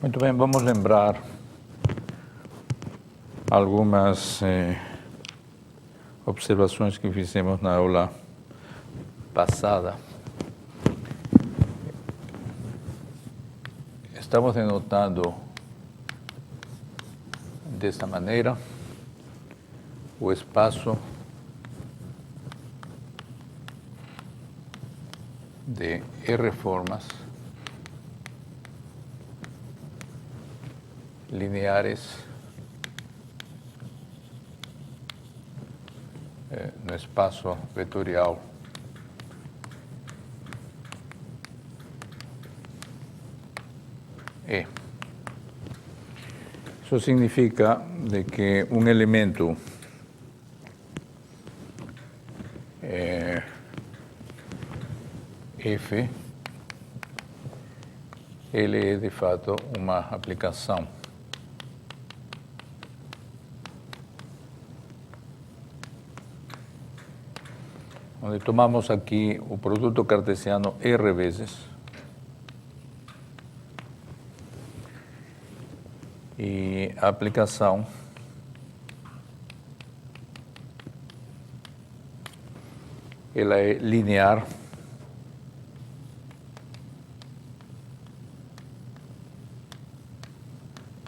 Muito bem, vamos lembrar algumas observações que fizemos na aula passada. Estamos denotando desta maneira o espaço de R formas lineares no espaço vetorial E. Isso significa de que um elemento F, ele é de fato uma aplicação onde tomamos aqui o produto cartesiano R vezes e a aplicação ela é linear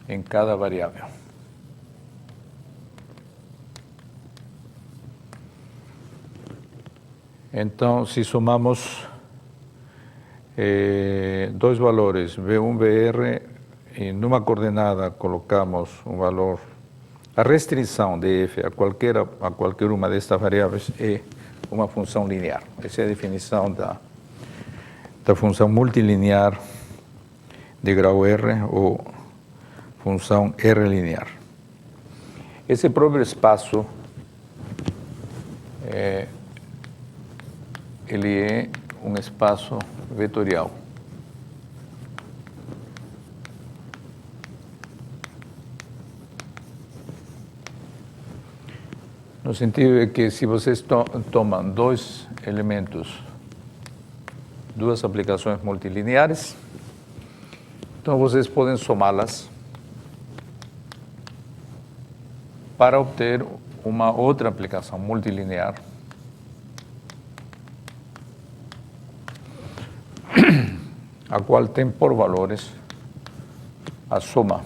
em cada variável. Então, se somamos dois valores, V1, VR, e numa coordenada colocamos um valor, a restrição de f a qualquer uma destas variáveis é uma função linear. Essa é a definição da função multilinear de grau R ou função R linear. Esse próprio espaço ele é um espaço vetorial. No sentido de que se vocês tomam dois elementos, duas aplicações multilineares, então vocês podem somá-las para obter uma outra aplicação multilinear a qual tem por valores a soma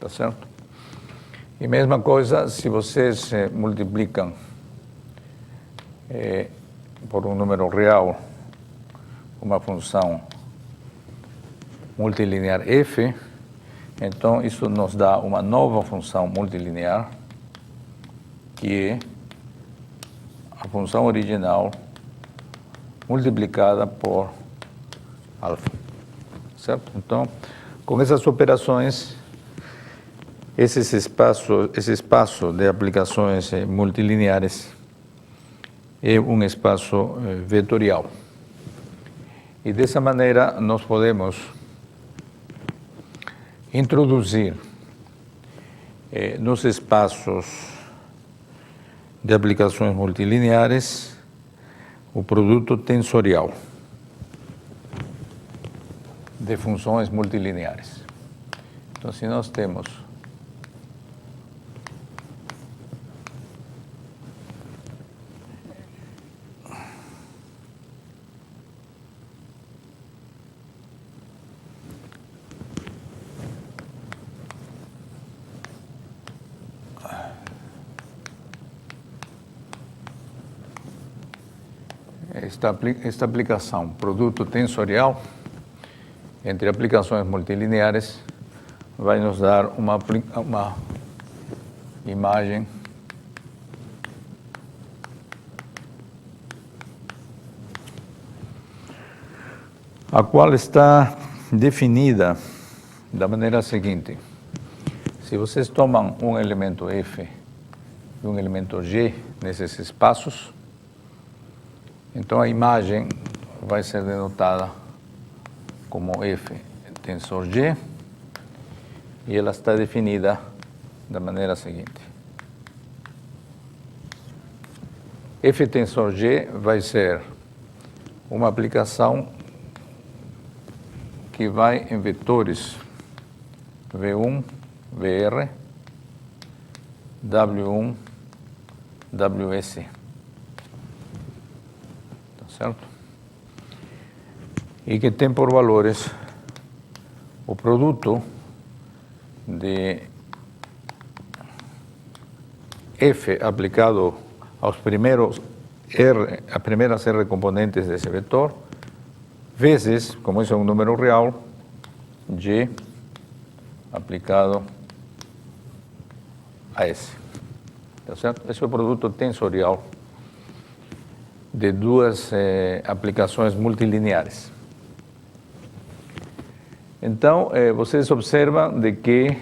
tá certo? E mesma coisa se vocês multiplicam por um número real uma função multilinear f, então isso nos dá uma nova função multilinear, que é a função original multiplicada por alfa, certo? Então, com essas operações, esse espaço de aplicações multilineares é um espaço vetorial. E dessa maneira nós podemos introduzir nos espaços de aplicações multilineares o produto tensorial de funções multilineares. Então, se nós temos esta aplicação, produto tensorial, entre aplicações multilineares, vai nos dar uma imagem a qual está definida da maneira seguinte. Se vocês tomam um elemento F e um elemento G nesses espaços, então a imagem vai ser denotada como F tensor G e ela está definida da maneira seguinte. F tensor G vai ser uma aplicação que vai em vetores V1, VR, W1, WS. Tá certo? E que tem por valores o produto de F aplicado aos primeiros R, as primeiras R componentes desse vetor, vezes, como isso é um número real, G aplicado a S. Tá certo? Esse é o produto tensorial de duas aplicações multilineares. Então, vocês observam de que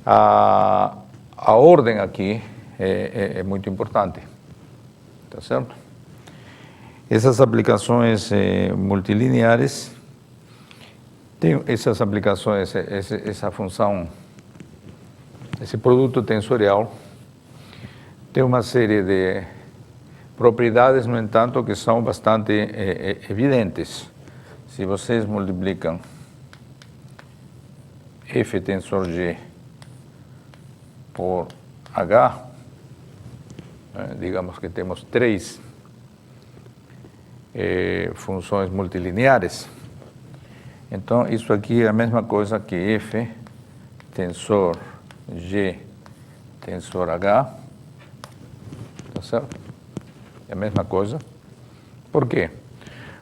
a ordem aqui é muito importante, tá certo? Essas aplicações multilineares tem essas aplicações, essa função, esse produto tensorial tem uma série de propriedades, no entanto, que são bastante evidentes. Se vocês multiplicam F tensor G por H, digamos que temos três funções multilineares. Então, isso aqui é a mesma coisa que F tensor G tensor H, tá certo? É a mesma coisa. Por quê?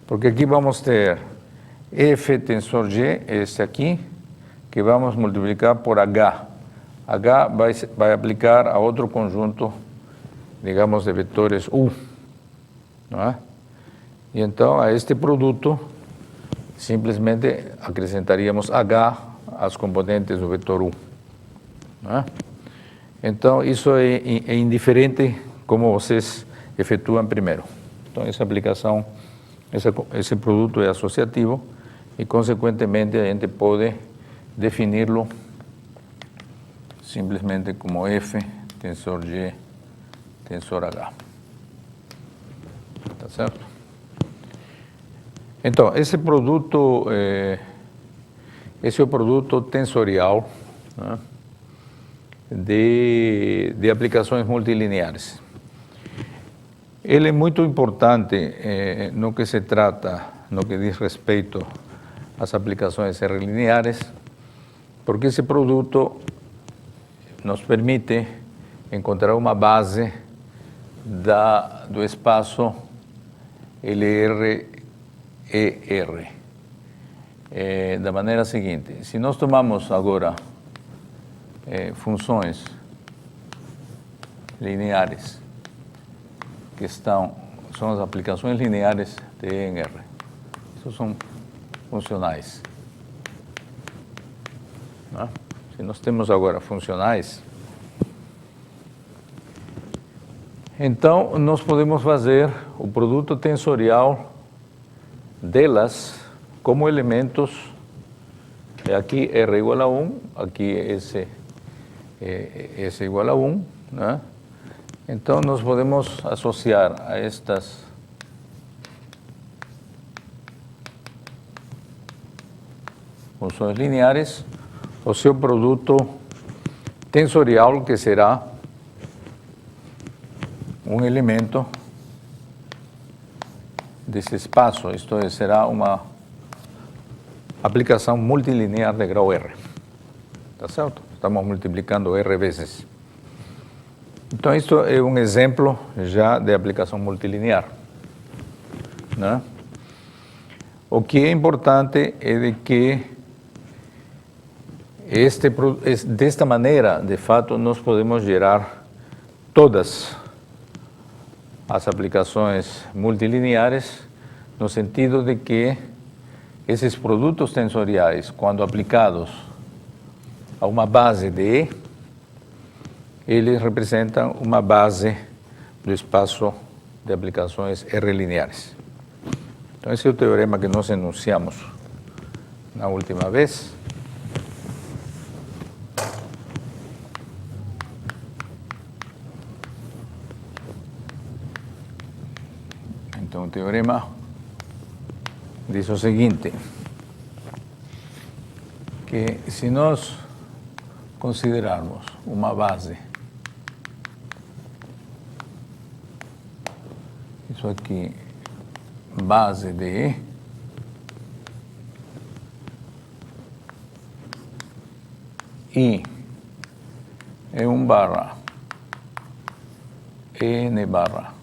Porque aqui vamos ter F tensor G, esse aqui, que vamos multiplicar por H. H vai aplicar a outro conjunto, digamos, de vetores U, não é? E então, a este produto, simplesmente acrescentaríamos H às componentes do vetor U. Não é? Então, isso é indiferente como vocês efetuam primeiro. Então, essa aplicação, esse produto é associativo e, consequentemente, a gente pode defini-lo simplesmente como F tensor G tensor H. Tá certo? Então, esse produto, esse é o produto tensorial, né, de aplicações multilineares. Ele é muito importante no que se trata, no que diz respeito às aplicações R lineares, porque esse produto nos permite encontrar uma base do espaço LR ER. Da maneira seguinte, se nós tomamos agora funções lineares, que são as aplicações lineares de E em R. Isso são funcionais. Não? Se nós temos agora funcionais, então nós podemos fazer o produto tensorial delas como elementos, aqui R igual a 1, aqui S igual a 1, né? Então nós podemos associar a estas funções lineares o seu produto tensorial, que será um elemento desse espaço, isto é, será uma aplicação multilinear de grau R. Tá certo? Estamos multiplicando R vezes. Então, isto é um exemplo já de aplicação multilinear, né? O que é importante é de que desta maneira, de fato, nós podemos gerar todas as aplicações multilineares, no sentido de que esses produtos tensoriais, quando aplicados a uma base de E, eles representam uma base do espaço de aplicações R lineares. Então, esse é o teorema que nós enunciamos na última vez. teorema diz o seguinte, que se nós considerarmos uma base, isso aqui, base de E é 1 barra N barra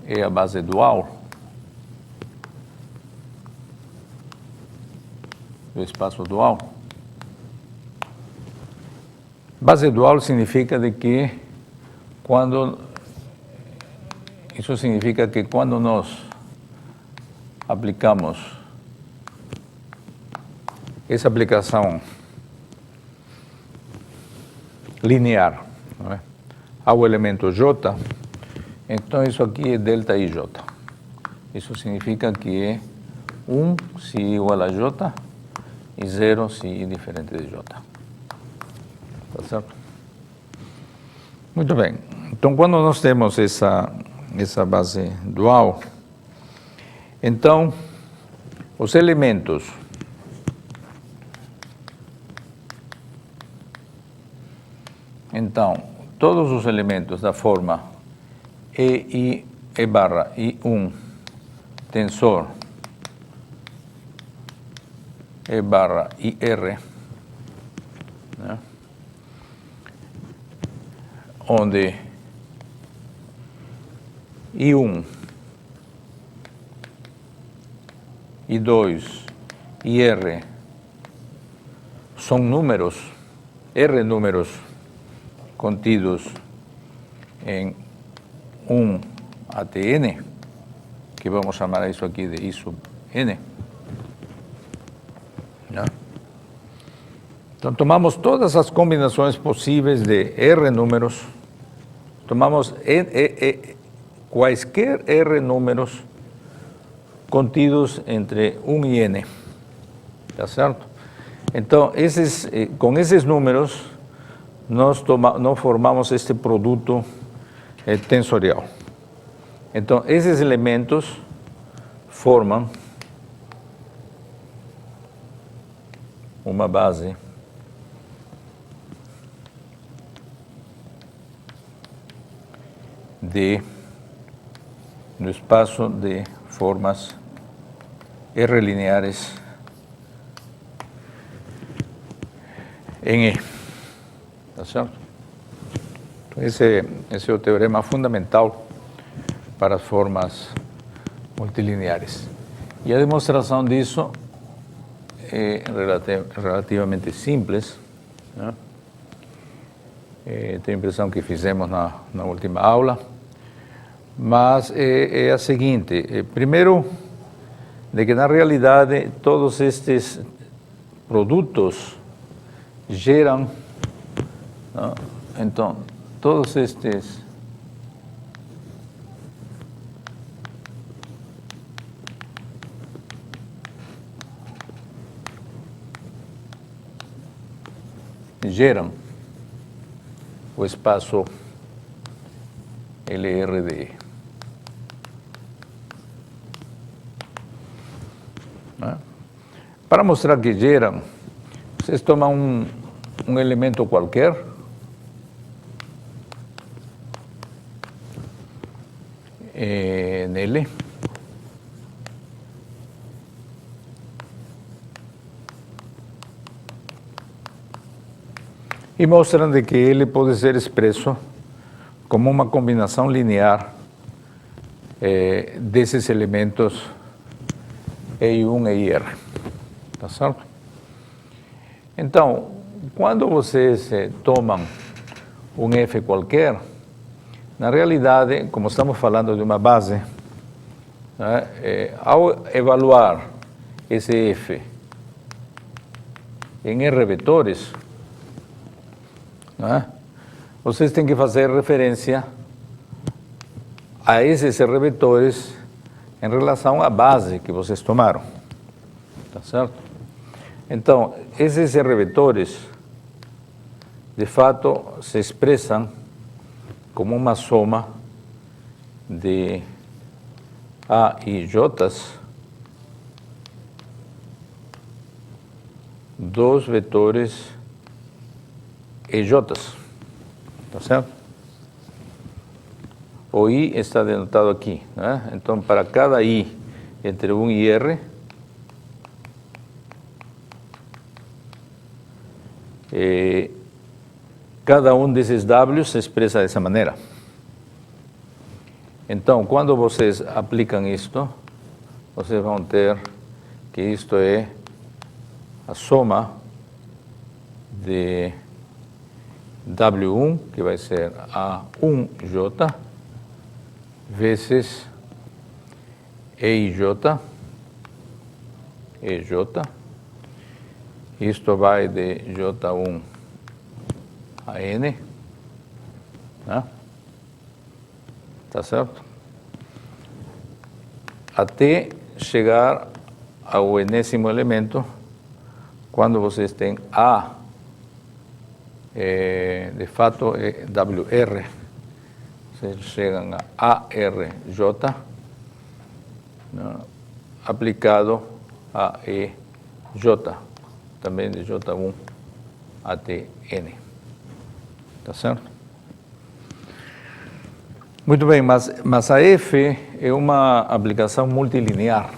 é a base dual do espaço dual. Base dual significa de que isso significa que quando nós aplicamos essa aplicação linear, não é, ao elemento J, então isso aqui é delta IJ. Isso significa que é 1 se I igual a J e 0 se I diferente de J. Tá certo? Muito bem. Então, quando nós temos essa base dual, então, os elementos todos os elementos da forma E barra I1 tensor E barra IR, né? Onde I1, I2, IR são números, R números contidos em 1 até N, que vamos chamar isso aqui de I sub N. Né? Então, tomamos todas as combinações possíveis de R números, tomamos quaisquer R números contidos entre 1 e N. Tá certo? Então, com esses números, nós formamos este produto tensorial. Então, esses elementos formam uma base no espaço de formas R lineares em E. Tá certo? Esse é o teorema fundamental para as formas multilineares. E a demonstração disso é relativamente simples, né? Tenho a impressão que fizemos na última aula, mas é a seguinte, primeiro, de que na realidade todos estes produtos geram, não? Então, todos estes geram o espaço LRD. Né? Para mostrar que geram, vocês tomam um elemento qualquer, nele, e mostram de que ele pode ser expresso como uma combinação linear desses elementos E1 e IR. Tá certo? Então, quando vocês tomam um F qualquer, na realidade, como estamos falando de uma base, né, ao evaluar esse F em R vetores, né, vocês têm que fazer referência a esses R vetores em relação à base que vocês tomaram. Tá certo? Então, esses R vetores, de fato, se expressam como uma soma de A e J, dos vetores EJ, tá certo? O I está denotado aqui, né? Então, para cada I entre 1 e R, cada um desses W se expressa dessa maneira. Então, quando vocês aplicam isto, vocês vão ter que isto é a soma de W1, que vai ser A1J, vezes EIJ, isto vai de J1 a N, né? Tá certo? Até chegar ao enésimo elemento, quando vocês têm A, de fato é WR, vocês chegam a ARJ, né, aplicado a EJ, também de J1 até N. Tá certo? Muito bem, mas a F é uma aplicação multilinear.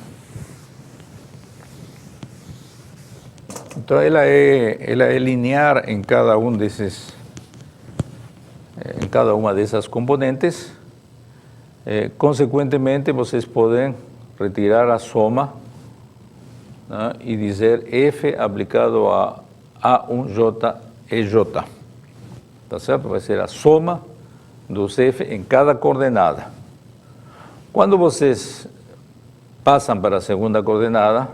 Então, ela é linear em cada um desses, em cada uma dessas componentes. Consequentemente, vocês podem retirar a soma, né, e dizer F aplicado a A1J EJ. Tá certo? Vai ser a soma dos F em cada coordenada. Quando vocês passam para a segunda coordenada,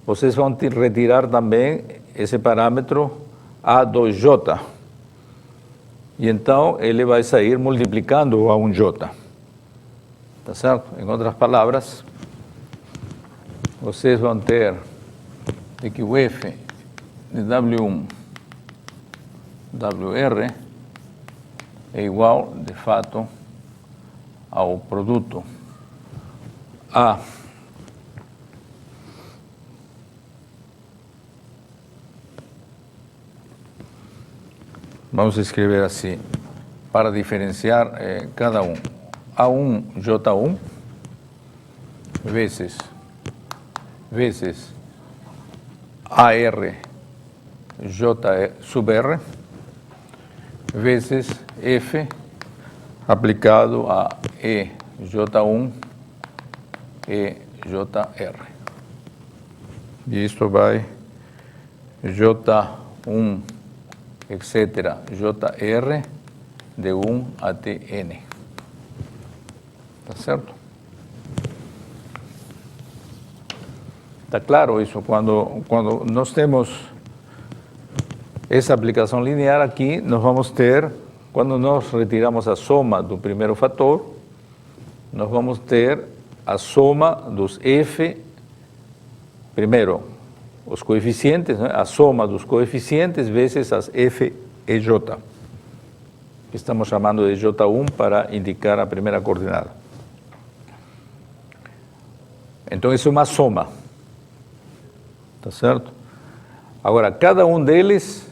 vocês vão retirar também esse parâmetro A2J. E então ele vai sair multiplicando o A1J. Tá certo? Em outras palavras, vocês vão ter de que o F de W1, WR, é igual, de fato, ao produto A vamos escrever assim, para diferenciar cada um. A1J1 vezes AR J sub R vezes F aplicado a EJ1 EJR. E isto vai J1, etc., JR de 1 até N. Tá certo? Está claro isso? Quando nós temos essa aplicação linear aqui, nós vamos ter, quando nós retiramos a soma do primeiro fator, nós vamos ter a soma dos F, primeiro, os coeficientes, né? A soma dos coeficientes vezes as F e J, que estamos chamando de J1 para indicar a primeira coordenada. Então, isso é uma soma. Tá certo? Agora, cada um deles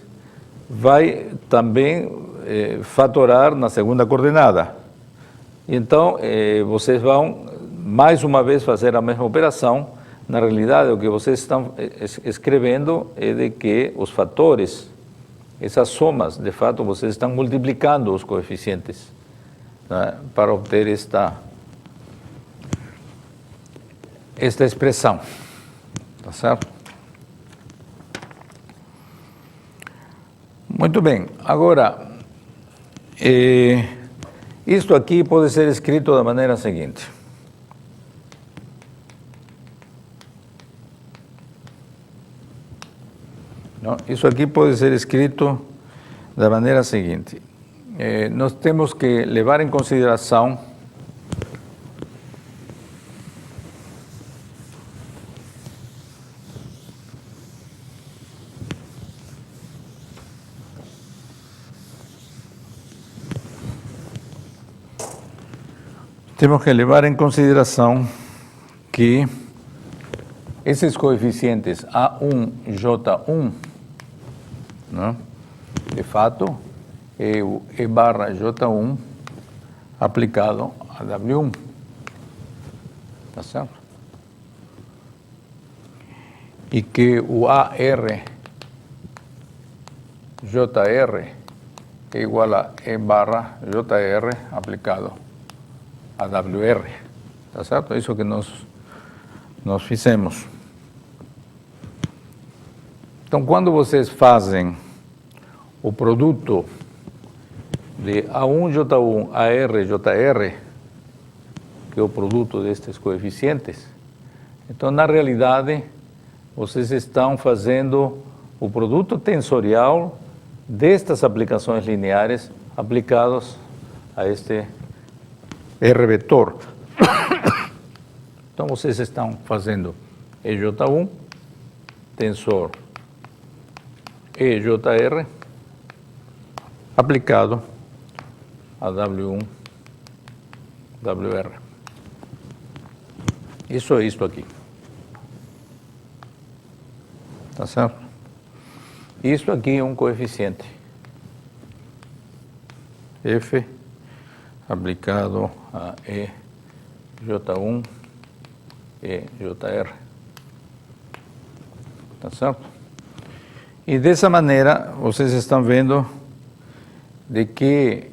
vai também fatorar na segunda coordenada. Então, vocês vão, mais uma vez, fazer a mesma operação. Na realidade, o que vocês estão escrevendo é de que os fatores, essas somas, de fato, vocês estão multiplicando os coeficientes, né, para obter esta expressão. Tá certo? Muito bem. Agora, isto aqui pode ser escrito da maneira seguinte. Não? Isso aqui pode ser escrito da maneira seguinte. Nós temos que levar em consideração que esses coeficientes A1 e J1, né, de fato, é o E barra J1 aplicado a W1. Tá certo? E que o AR JR é igual a E barra JR aplicado a WR. Tá certo? Isso que nós fizemos. Então, quando vocês fazem o produto de A1, J1, AR, JR, que é o produto destes coeficientes, então, na realidade, vocês estão fazendo o produto tensorial destas aplicações lineares aplicados a este R vetor. Então, vocês estão fazendo EJ1, tensor EJR, aplicado a W1, WR. Isso é isto aqui. Tá certo? Isto aqui é um coeficiente. F aplicado a EJ1, EJR. Tá certo? E dessa maneira, vocês estão vendo de que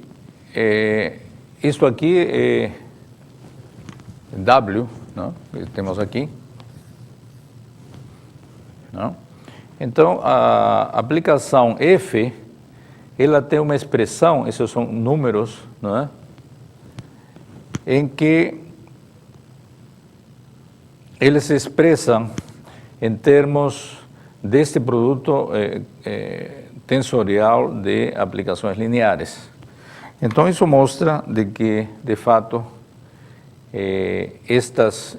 isto aqui é W, não? Que temos aqui. Não? Então, a aplicação F, ela tem uma expressão, esses são números, não é? Em que eles se expressam em termos deste produto tensorial de aplicações lineares. Então, isso mostra de que, de fato, estes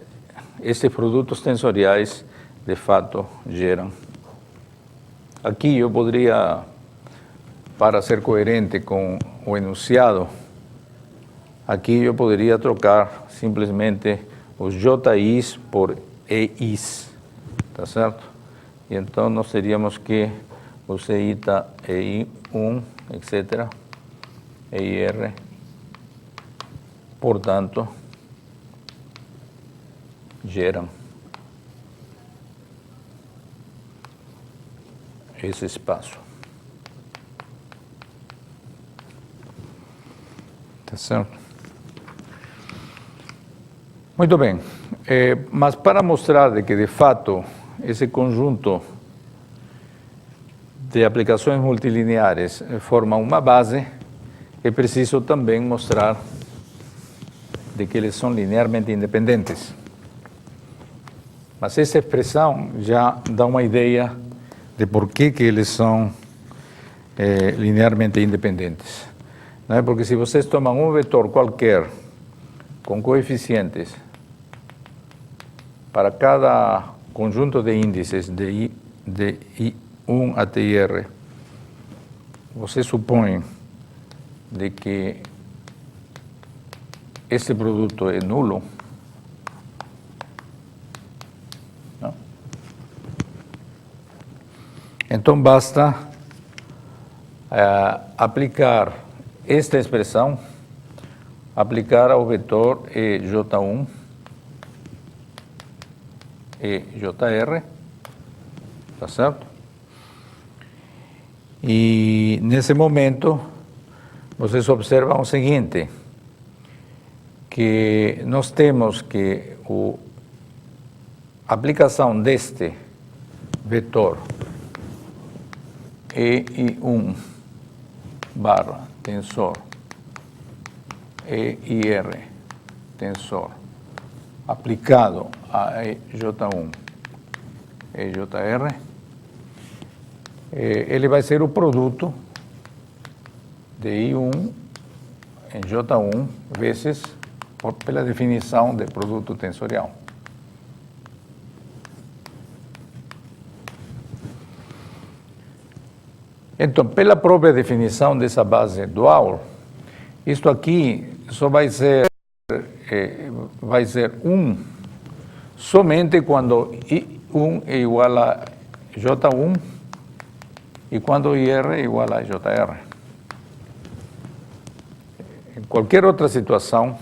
produtos tensoriais, de fato, geram. Aqui eu poderia, para ser coerente com o enunciado, aqui eu poderia trocar simplesmente os JIs por EIs, tá certo? E então nós teríamos que o CITA, EI1, etc., EIR, portanto, geram esse espaço. Tá certo? Muito bem. Mas para mostrar de que, de fato, esse conjunto de aplicações multilineares forma uma base, é preciso também mostrar de que eles são linearmente independentes. Mas essa expressão já dá uma ideia de por que eles são linearmente independentes. Não é? Porque se vocês tomam um vetor qualquer com coeficientes para cada conjunto de índices de I1 até IR, você supõe de que esse produto é nulo, não? Então basta aplicar esta expressão, aplicar ao vetor EJ1, EJR, tá certo? E nesse momento, vocês observam o seguinte, que nós temos que a aplicação deste vetor EI1 barra tensor EIR tensor aplicado a EJ1 EJR, ele vai ser o produto de I1 em J1 vezes pela definição de produto tensorial. Então, pela própria definição dessa base dual, isto aqui só vai ser 1 somente cuando I1 é igual a J1 y cuando IR é igual a JR. En cualquier otra situación,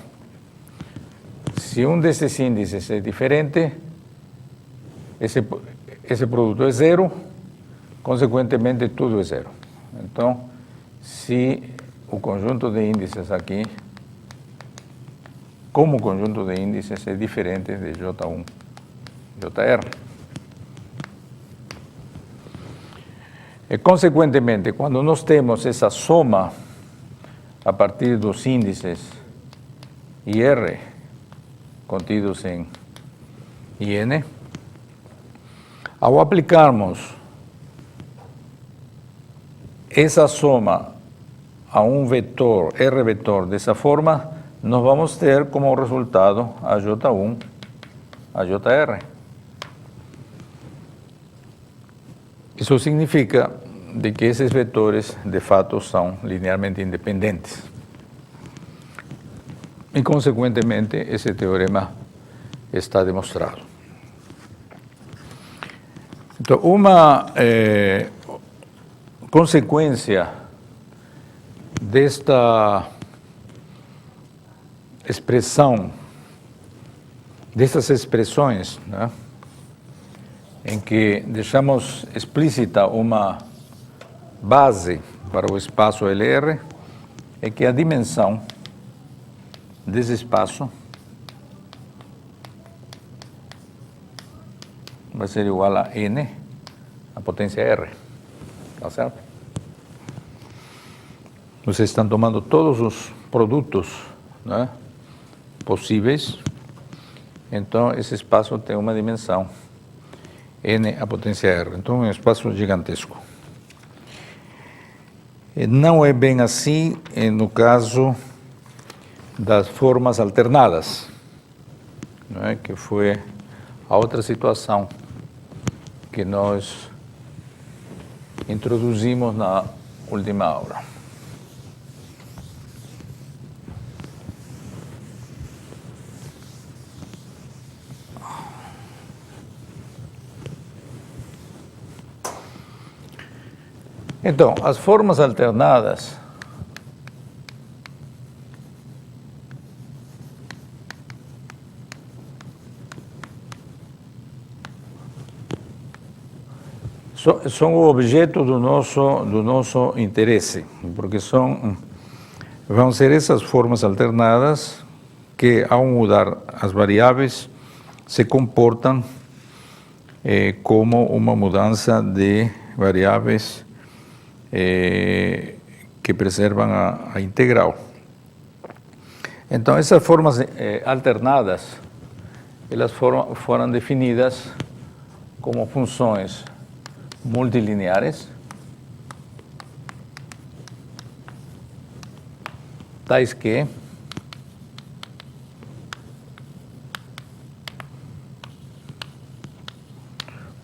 si un de estos índices es diferente, ese producto es cero, consecuentemente todo es cero. Entonces, si el conjunto de índices aquí, como conjunto de índices, es diferente de J1, JR. Consecuentemente, cuando nós temos essa soma a partir dos índices IR contidos em IN, ao aplicarmos essa soma a um vetor, R vetor, dessa forma, nós vamos ter como resultado a J1, a JR. Isso significa de que esses vetores, de fato, são linearmente independentes. E, consequentemente, esse teorema está demonstrado. Então, uma consequência desta expressão, dessas expressões, né, em que deixamos explícita uma base para o espaço LR, é que a dimensão desse espaço vai ser igual a N, a potência R. Tá certo? Vocês estão tomando todos os produtos, né, possíveis, então esse espaço tem uma dimensão N a potência R, então é um espaço gigantesco. Não é bem assim no caso das formas alternadas, não é? Que foi a outra situação que nós introduzimos na última aula. Então, as formas alternadas são o objeto do nosso interesse, porque vão ser essas formas alternadas que, ao mudar as variáveis, se comportam como uma mudança de variáveis que preservam a integral. Então, essas formas alternadas, elas foram definidas como funções multilineares, tais que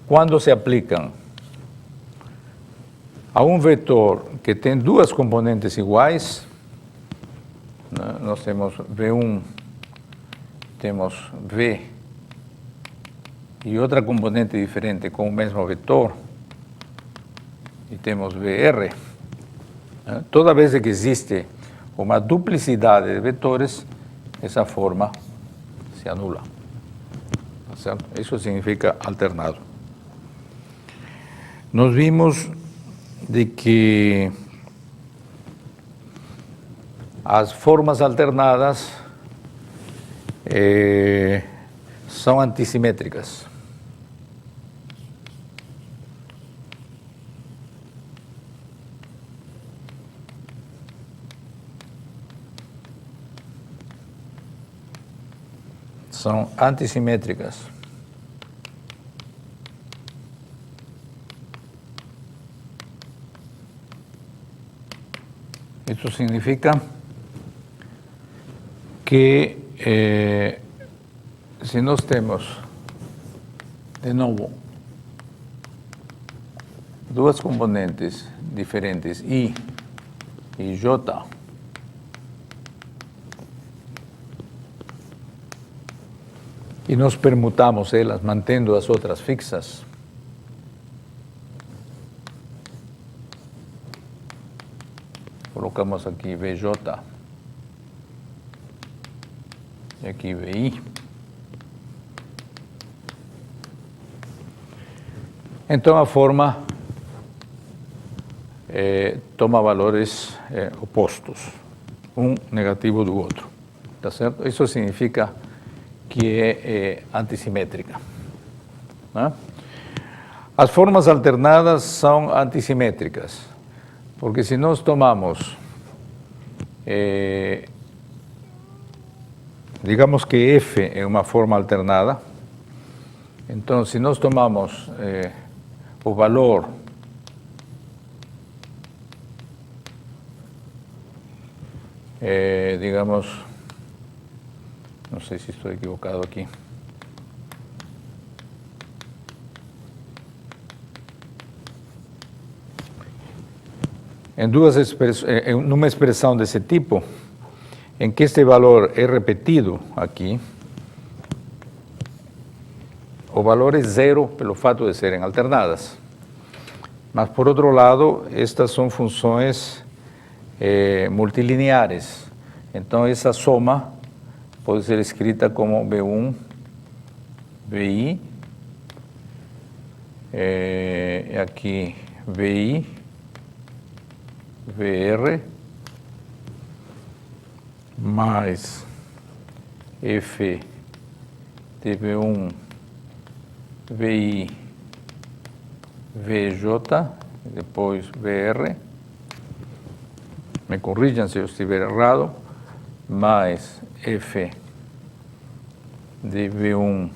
quando se aplicam a um vetor que tem duas componentes iguais, né, nós temos V1, temos V e outra componente diferente com o mesmo vetor, e temos VR, né, toda vez que existe uma duplicidade de vetores, essa forma se anula. Tá certo? Isso significa alternado. Nós vimos de que as formas alternadas são antissimétricas. São antissimétricas. Isso significa que se nós temos, de novo, duas componentes diferentes, I e J, y nos permutamos elas, mantendo as outras fixas. Colocamos aqui VJ e aqui VI. Então a forma toma valores opostos, um negativo do outro, tá certo? Isso significa que é antissimétrica, né? As formas alternadas são antissimétricas, porque se nós tomamos, digamos que F é uma forma alternada, então se nós tomamos o valor digamos, não sei se estou equivocado aqui. Numa expressão desse tipo, em que este valor é repetido aqui, o valor é zero pelo fato de serem alternadas. Mas, por outro lado, estas são funções multilineares. Então, essa soma pode ser escrita como B1, BI, e aqui BI, VR, mais F de B1, VI, VJ, depois VR, me corrijam se eu estiver errado, mais F de V1,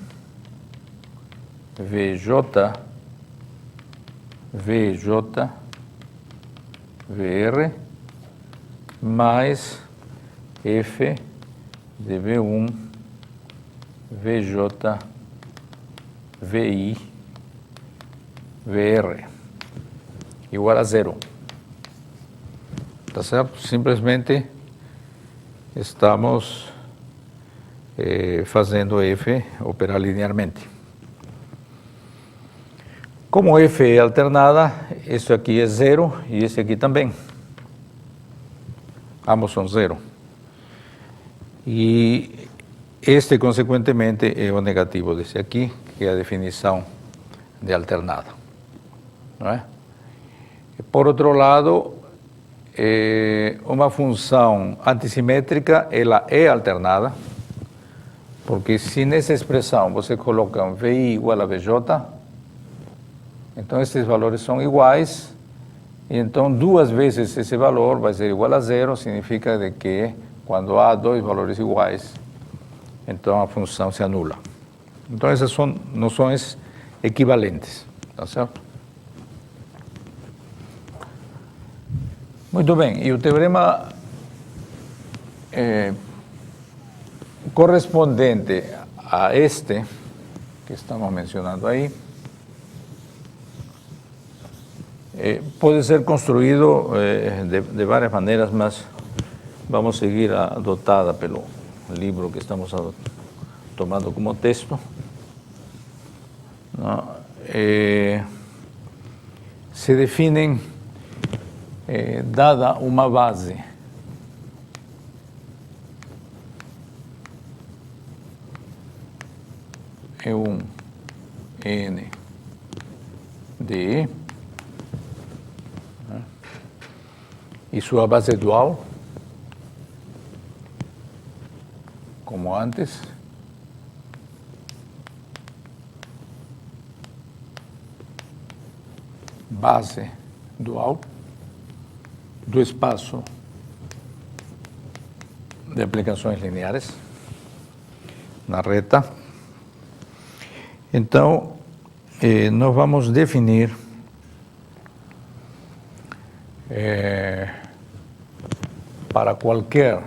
VJ, VJ, VR, mais F de V1, VJ, VI, VR, igual a zero. ¿Está certo? Simplesmente estamos fazendo F operar linearmente. Como F é alternada, isso aqui é zero e esse aqui também. Ambos são zero. E este, consequentemente, é o negativo desse aqui, que é a definição de alternada. Não é? Por outro lado, uma função antissimétrica, ela é alternada, porque se nessa expressão você coloca um VI igual a VJ, então esses valores são iguais, e então duas vezes esse valor vai ser igual a zero, significa de que quando há dois valores iguais, então a função se anula. Então essas são noções equivalentes, tá certo? Muito bem, e o teorema correspondente a este que estamos mencionando aí pode ser construído de várias maneiras, mas vamos seguir a adotada pelo livro que estamos tomando como texto. Não? Se definem dada uma base E1, N, D, e sua base dual, como antes, base dual do espaço de aplicações lineares na reta. Então, nós vamos definir para qualquer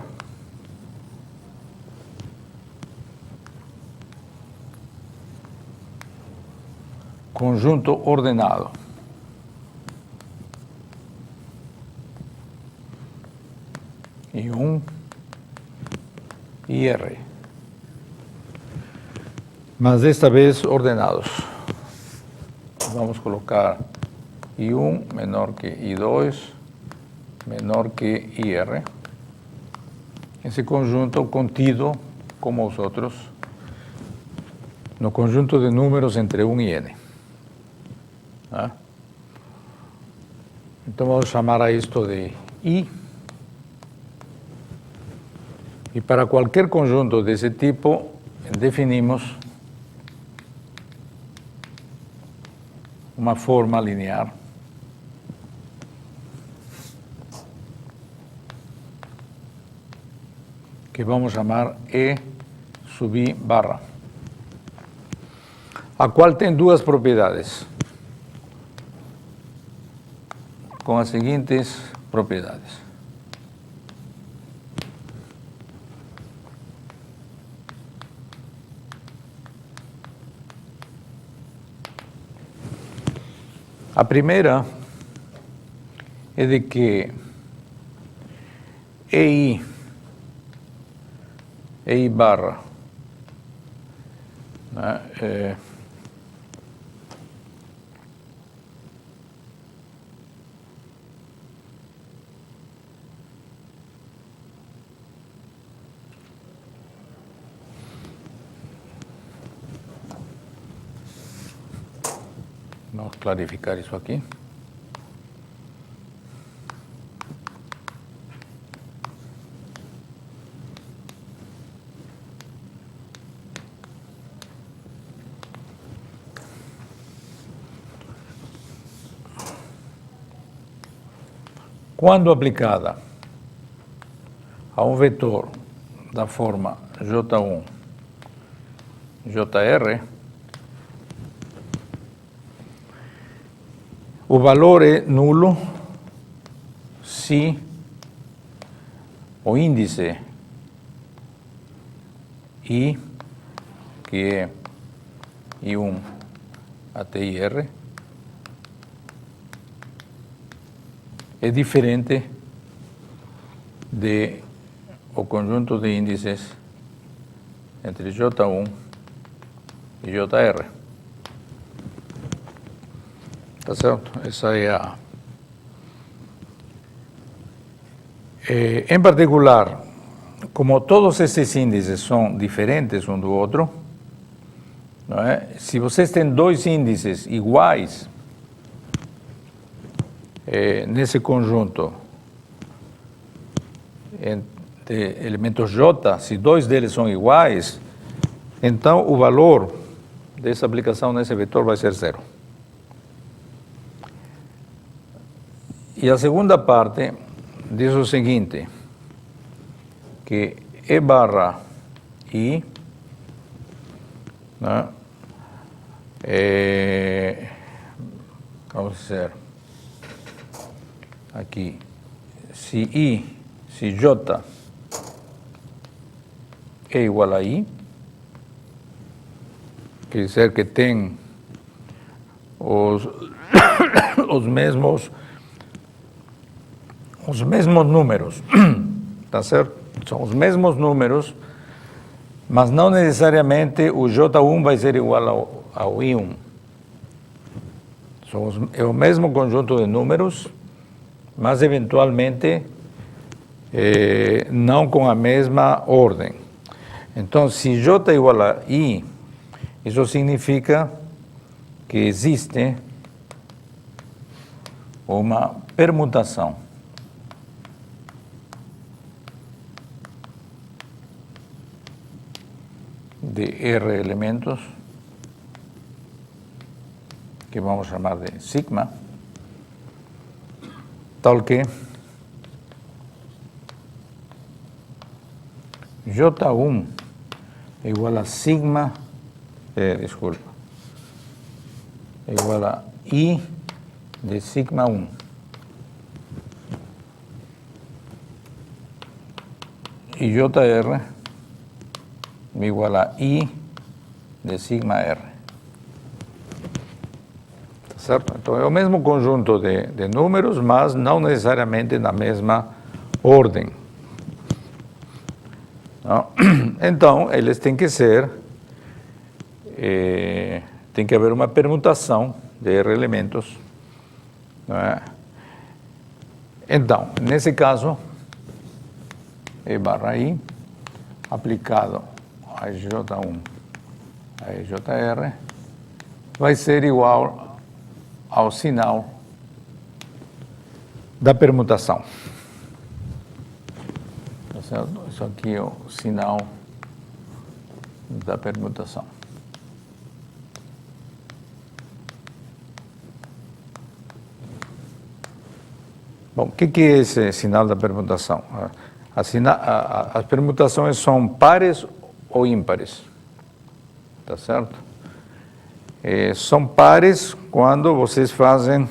conjunto ordenado I1 e R, mas desta vez ordenados. Vamos colocar I1 menor que I2 menor que IR. Esse conjunto contido, como os outros, no conjunto de números entre 1 e n. Então vamos chamar a isto de I. E para qualquer conjunto desse tipo, definimos uma forma linear que vamos chamar E sub I barra, a qual tem duas propriedades, com as seguintes propriedades. A primeira é de que EI barra, né, vamos clarificar isso aqui. Quando aplicada a um vetor da forma J1, JR, o valor é nulo se o índice I, que é I1 até IR, é diferente de o conjunto de índices entre J1 e JR. Tá certo? Essa é a... em particular, como todos esses índices são diferentes um do outro, não é? Se vocês têm dois índices iguais nesse conjunto de elementos J, se dois deles são iguais, então o valor dessa aplicação nesse vetor vai ser zero. E a segunda parte diz o seguinte, que E barra I, né, vamos dizer, aqui, se J é igual a I, quer dizer que tem os mesmos números, tá certo? São os mesmos números, mas não necessariamente o J1 vai ser igual ao I1. É o mesmo conjunto de números, mas eventualmente não com a mesma ordem. Então, se J é igual a I, isso significa que existe uma permutação de R elementos, que vamos chamar de sigma, tal que J1 é igual a sigma, é igual a I de sigma 1. E JR é igual a I de sigma R. Tá certo? Então é o mesmo conjunto de números, mas não necessariamente na mesma ordem. Não? Então, eles têm que ser tem que haver uma permutação de R elementos, não é? Então, nesse caso, E barra I aplicado a J1 a EJR vai ser igual ao sinal da permutação. Tá certo? Isso aqui é o sinal da permutação. Bom, o que é esse sinal da permutação? As permutações são pares ou ímpares, tá certo? São pares quando vocês fazem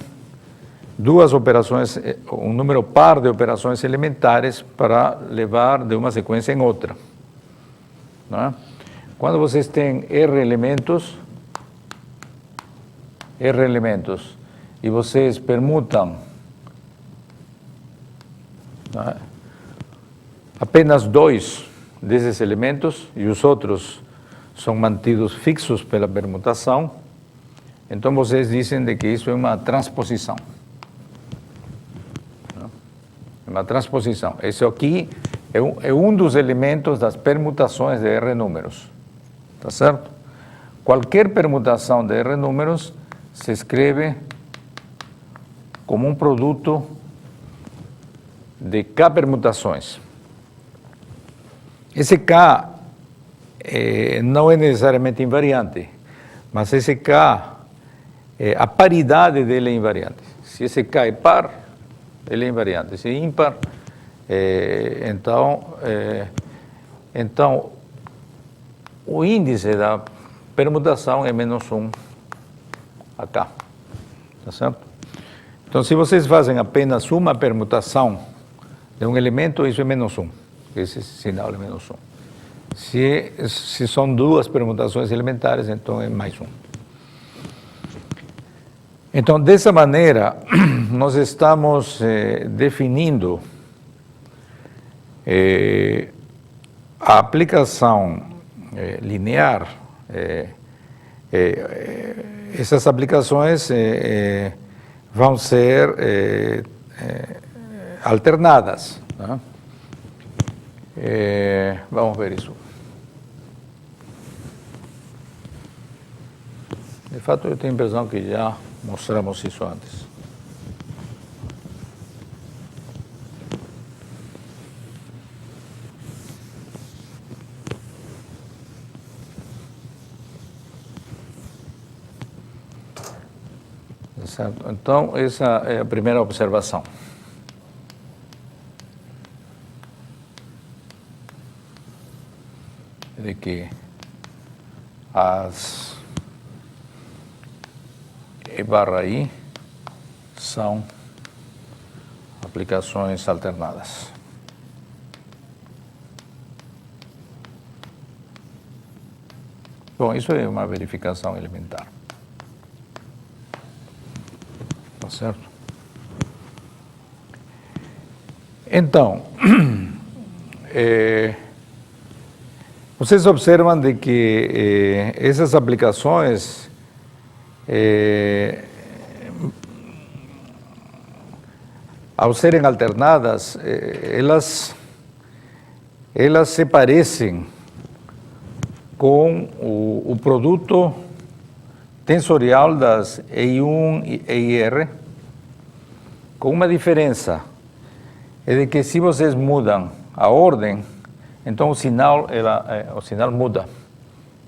duas operações, um número par de operações elementares para levar de uma sequência em outra, não é? Quando vocês têm R elementos, e vocês permutam, não é? Apenas 2 desses elementos e os outros são mantidos fixos pela permutação, então vocês dizem de que isso é uma transposição. É uma transposição. Esse aqui é um dos elementos das permutações de R números. Tá certo? Qualquer permutação de R números se escreve como um produto de K permutações. Esse K não é necessariamente invariante, mas esse K, a paridade dele é invariante. Se esse K é par, ele é invariante. Se é ímpar, então o índice da permutação é menos 1 a K. Tá certo? Então, se vocês fazem apenas uma permutação de um elemento, isso é menos 1. Esse sinal é menos 1. Se são duas permutações elementares, então é mais 1. Então, dessa maneira, nós estamos definindo a aplicação linear. Essas aplicações vão ser alternadas, né? Vamos ver isso. De fato, eu tenho a impressão que já mostramos isso antes. Certo? Então, essa é a primeira observação. De que as E barra I são aplicações alternadas. Bom, isso é uma verificação elementar. Tá certo? Então, vocês observam de que essas aplicações ao serem alternadas, elas se parecem com o produto tensorial das EI1 e EIR, com uma diferença, é de que se vocês mudam a ordem, então o sinal muda,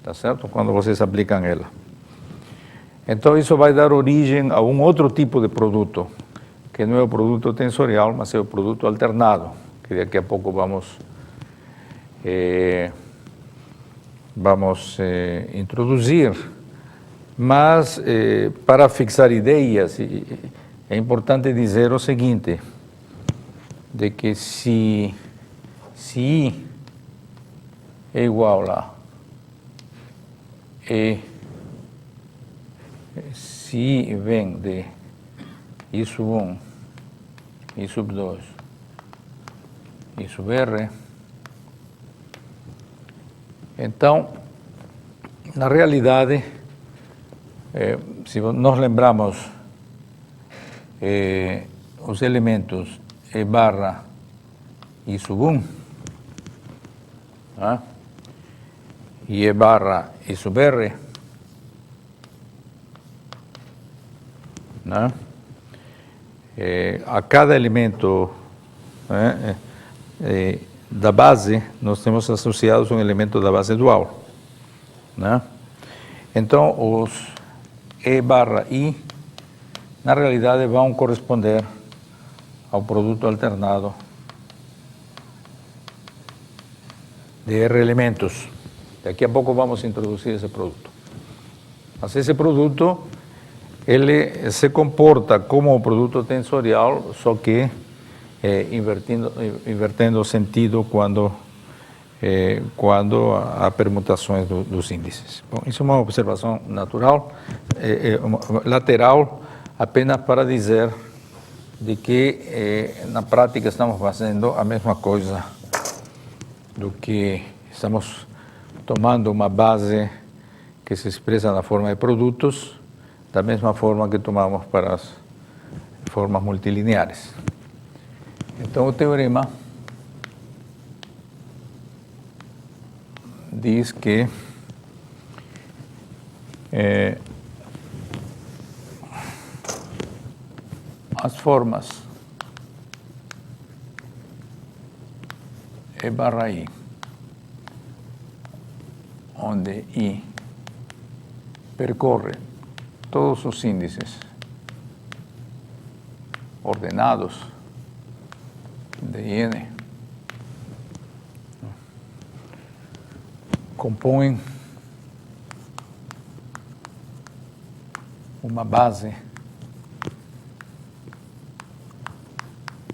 tá certo? Quando vocês aplicam ela. Então isso vai dar origem a um outro tipo de produto, que não é o produto tensorial, mas é o produto alternado, que daqui a pouco vamos introduzir. Mas, para fixar ideias, é importante dizer o seguinte, de que se I é igual a se I vem de I sub 1, I sub 2, I sub R, então na realidade, se nós lembramos os elementos E barra I sub 1, e E barra I sub R, a cada elemento da base, nós temos associados um elemento da base dual. Então, os E barra I, na realidade, vão corresponder ao produto alternado de R elementos. Daqui a pouco vamos introduzir esse produto. Mas esse produto, ele se comporta como um produto tensorial, só que invertendo o sentido quando há permutações dos índices. Bom, isso é uma observação natural, lateral, apenas para dizer de que na prática estamos fazendo a mesma coisa do que estamos tomando uma base que se expressa na forma de produtos, da mesma forma que tomamos para as formas multilineares. Então, o teorema diz que as formas E barra I, onde I percorre todos os índices ordenados de N, compõem uma base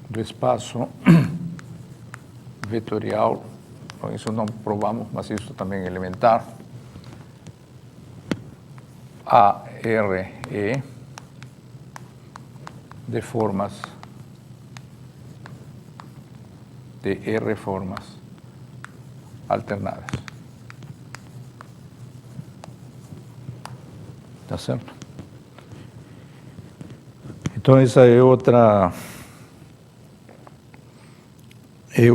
do espaço vetorial. Isso não provamos, mas isso também é elementar. ARE de formas de R formas alternadas. Tá certo? Então, essa é outra. É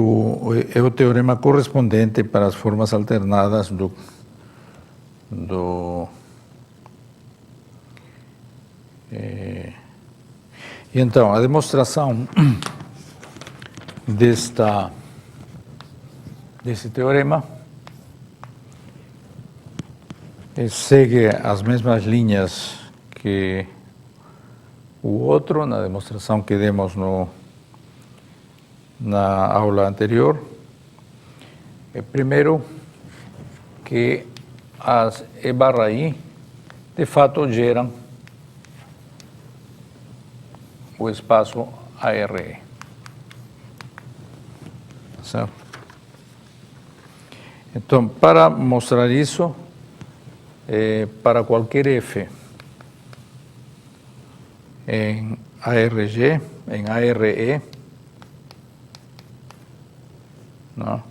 o teorema correspondente para as formas alternadas e então, a demonstração desse teorema segue as mesmas linhas que o outro, na demonstração que demos na aula anterior. Primeiro, que as E barra I, de fato, geram o espaço ARE. Certo? Então, para mostrar isso, para qualquer F em ARG, em ARE, não?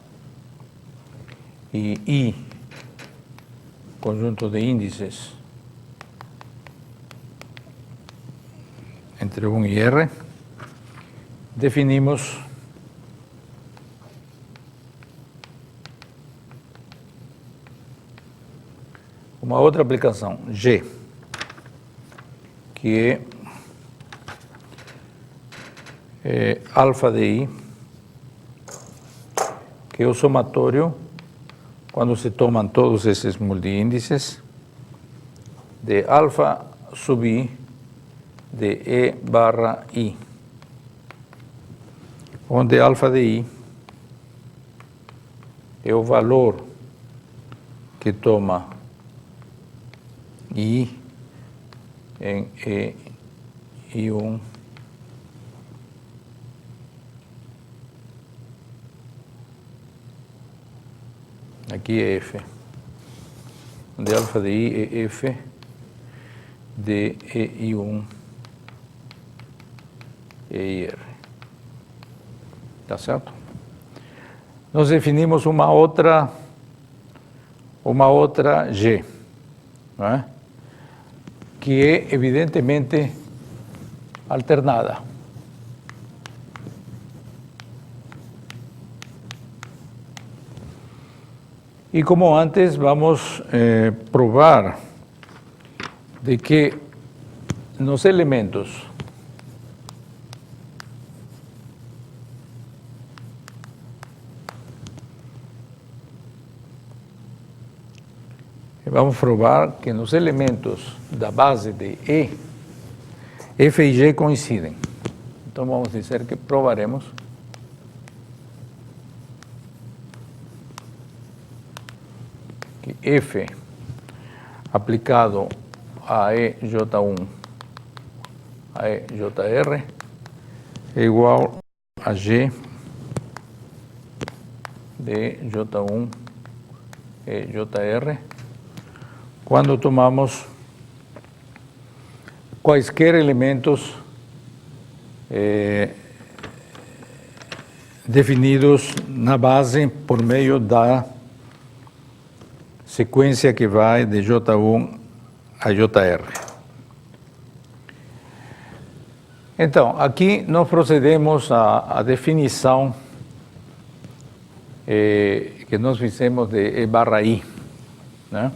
E I, conjunto de índices entre 1 e R, definimos uma outra aplicação, G, que é alfa de I, que é o somatório, quando se tomam todos esses multiíndices, de alfa sub I de E barra I, onde alfa de I é o valor que toma I em E I1 aqui é F, onde alfa de I é F de EI1 EIR. Tá certo? Nós definimos uma outra G, não é? Que é evidentemente alternada. E como antes, vamos provar de que nos elementos vamos provar que nos elementos da base de E, F e G coincidem. Então vamos dizer que provaremos que F aplicado a EJ1 a EJR é igual a G de J1 EJR quando tomamos quaisquer elementos definidos na base por meio da sequência que vai de J1 a JR. Então, aqui nós procedemos à definição que nós fizemos de E barra I, né?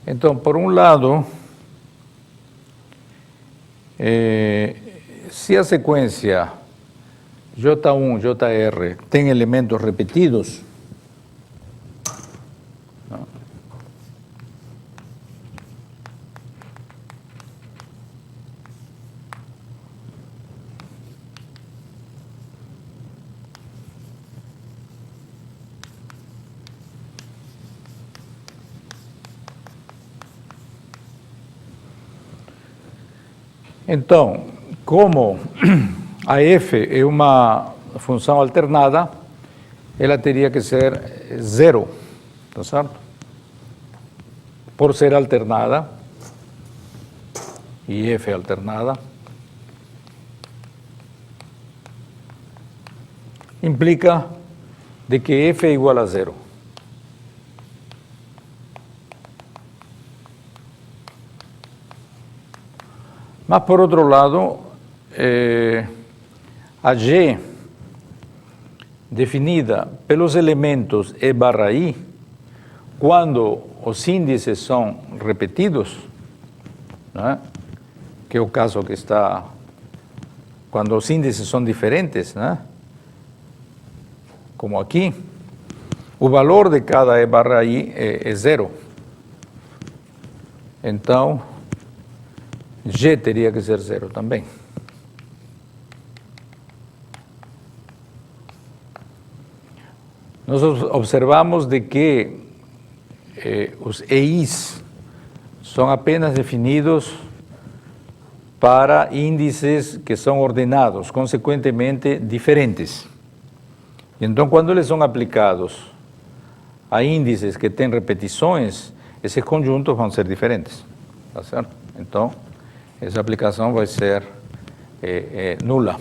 Então, por um lado, se a sequência J1, JR tem elementos repetidos, não? Então, como a F é uma função alternada, ela teria que ser zero, tá certo? Por ser alternada, e F é alternada, implica de que F é igual a zero. Mas, por outro lado, a G, definida pelos elementos E barra I, quando os índices são repetidos, né? Que é o caso que está, quando os índices são diferentes, né? Como aqui, o valor de cada E barra I é zero. Então, G teria que ser zero também. Nós observamos de que os EIs são apenas definidos para índices que são ordenados, consequentemente diferentes. Então, quando eles são aplicados a índices que têm repetições, esses conjuntos vão ser diferentes, tá certo? Então, essa aplicação vai ser nula,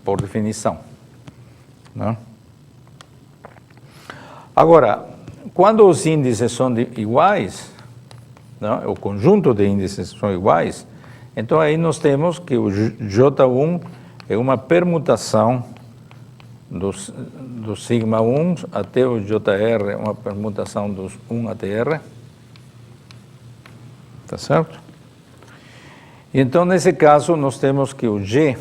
por definição, não? Agora, quando os índices são iguais, não? O conjunto de índices são iguais, então aí nós temos que o J1 é uma permutação do sigma 1 até o JR, é uma permutação dos 1 até R, tá certo? Então, nesse caso, nós temos que o G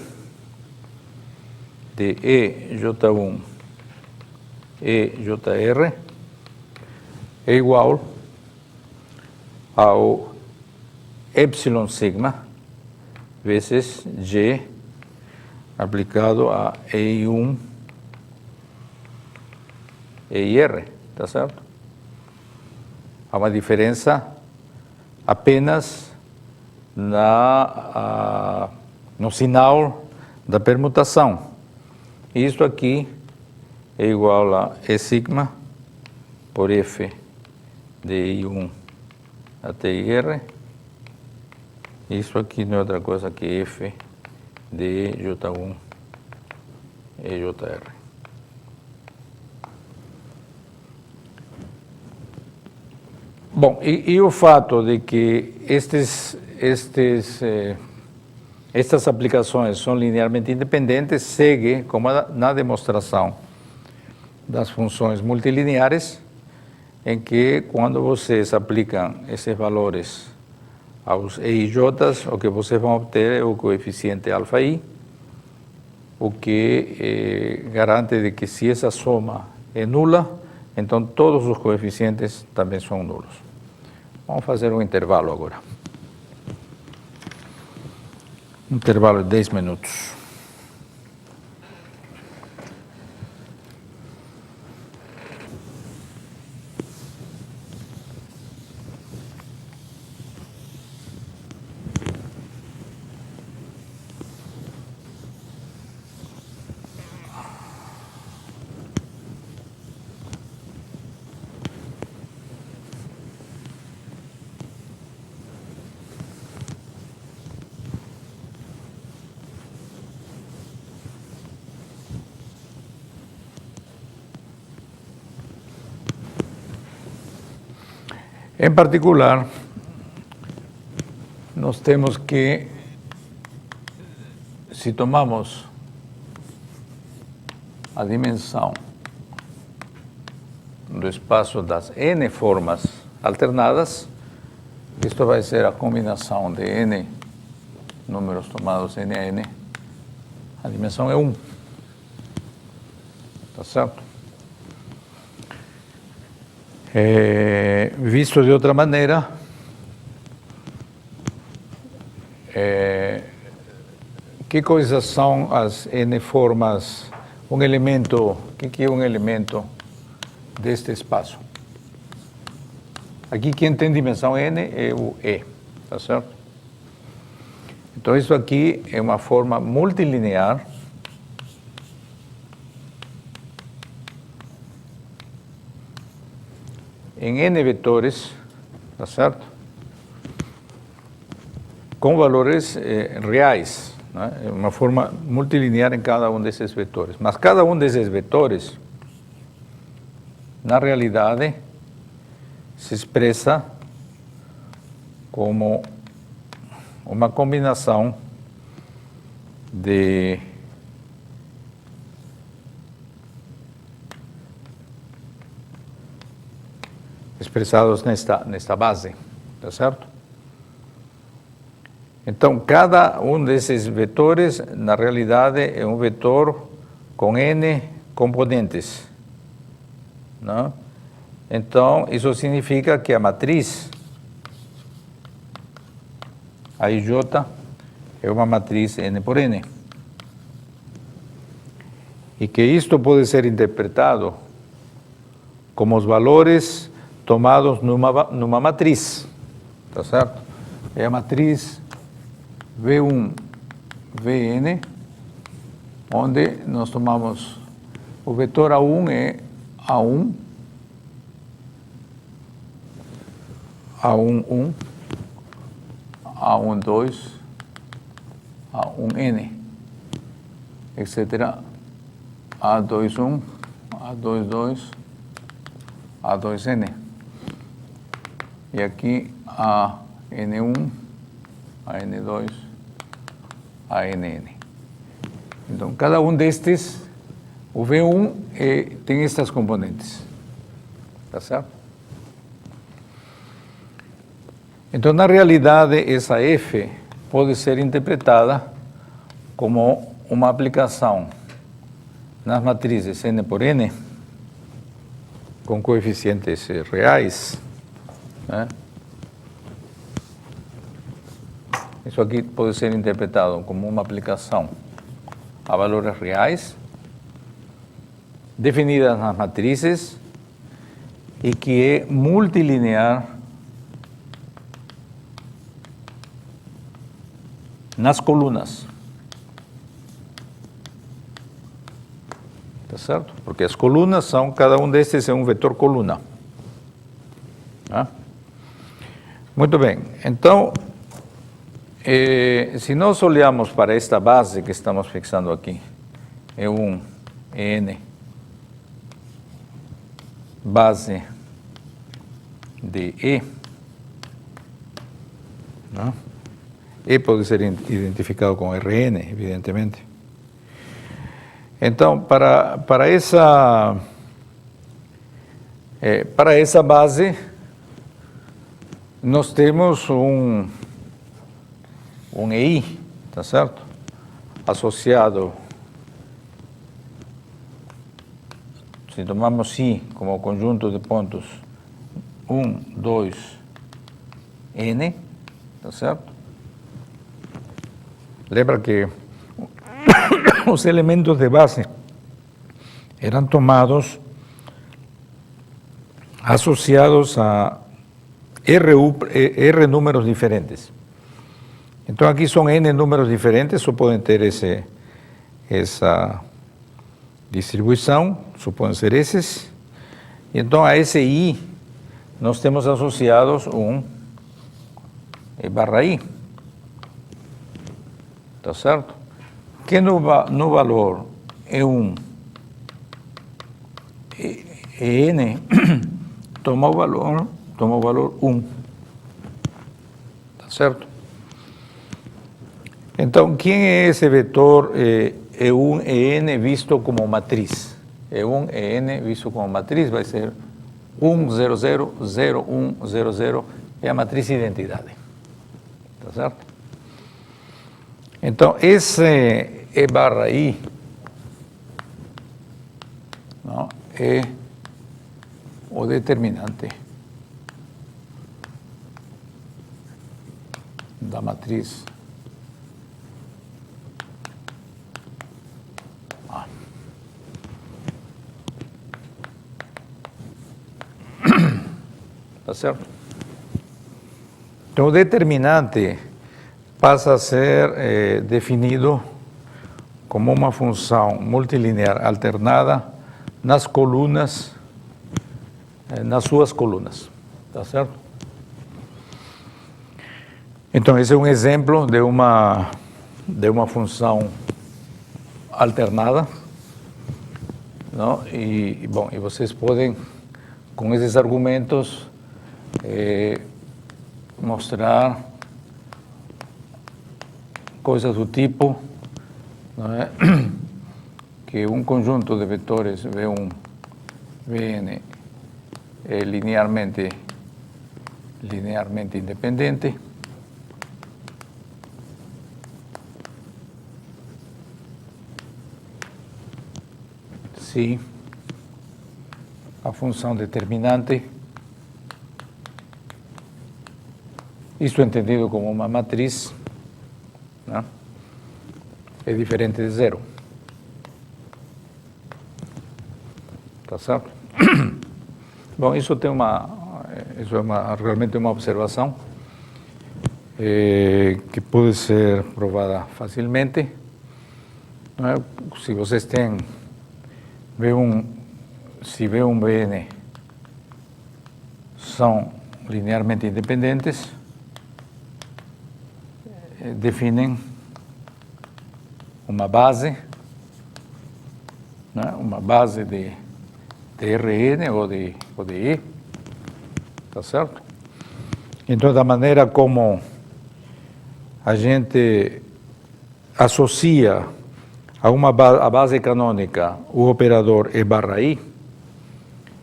de EJ1 EJR é igual ao epsilon sigma vezes G aplicado a EI1 EIR, tá certo? Há uma diferença apenas no sinal da permutação. Isto aqui é igual a E sigma por F de I1 até IR. Isso aqui não é outra coisa que F de J1 EJR. Bom, e o fato de que estas aplicações são linearmente independentes segue, como na demonstração das funções multilineares, em que quando vocês aplicam esses valores aos e e j, o que vocês vão obter é o coeficiente alfa i, o que garante de que se essa soma é nula, então todos os coeficientes também são nulos. Vamos fazer um intervalo agora. Intervalo de 10 minutos. Em particular, nós temos que, se tomamos a dimensão do espaço das n formas alternadas, isto vai ser a combinação de n números tomados n a n, a dimensão é 1. Tá certo? Visto de outra maneira, que coisas são as n formas, um elemento, o que é um elemento deste espaço? Aqui quem tem dimensão n é o E, tá certo? Então isso aqui é uma forma multilinear em n vetores, tá certo? Com valores reais, né? É uma forma multilinear em cada um desses vetores. Mas cada um desses vetores, na realidade, se expressa como uma combinação de expressados nesta base, tá certo? Então, cada um desses vetores, na realidade, é um vetor com n componentes, não? Então, isso significa que a matriz AIJ é uma matriz n por n. E que isto pode ser interpretado como os valores tomados numa matriz, tá certo? É a matriz V1, Vn, onde nós tomamos o vetor A1 é A1, A11, A12, A1n, etc. A21, A22, A2n. E aqui a N1, a N2, a NN. Então, cada um destes, o V1 tem estas componentes. Tá certo? Então, na realidade, essa F pode ser interpretada como uma aplicação nas matrizes N por N, com coeficientes reais, né? Isso aqui pode ser interpretado como uma aplicação a valores reais, definidas nas matrizes, e que é multilinear nas colunas. Tá certo? Porque as colunas são, cada um destes é um vetor coluna. Tá? Muito bem. Então, se nós olhamos para esta base que estamos fixando aqui, E1, N, base de E, ¿no? E pode ser identificado com Rn, evidentemente. Então, para essa base, nós temos um EI, tá certo? Associado, se tomamos I como conjunto de pontos 1, 2, N, tá certo? Lembra que os elementos de base eram tomados associados a R números diferentes. Então aqui são N números diferentes, só podem ter essa distribuição, só podem ser esses. Então a esse I nós temos associados um E barra I. Tá certo? Que no valor E1 N toma o valor 1. Tá certo? Então, quem é esse vetor E1 EN visto como matriz? E1 EN visto como matriz vai ser 1, 0, 0, 0, 1, 0, 0, é a matriz identidade. Tá certo? Então, esse E barra I, não, é o determinante da matriz A. Tá certo? Então, o determinante passa a ser definido como uma função multilinear alternada nas colunas, nas suas colunas, tá certo? Então, esse é um exemplo de uma função alternada, não? E vocês podem, com esses argumentos, mostrar coisas do tipo, não é? Que um conjunto de vetores V1, Vn é linearmente independente, se a função determinante, isto é entendido como uma matriz, não? É diferente de zero. Tá certo? Bom, isso é realmente uma observação que pode ser provada facilmente. Não é? Se vocês têm se V1 e Vn são linearmente independentes, definem uma base, né? Uma base de Rn ou de E, tá certo? Então, da maneira como a gente associa a base canônica o operador E barra I,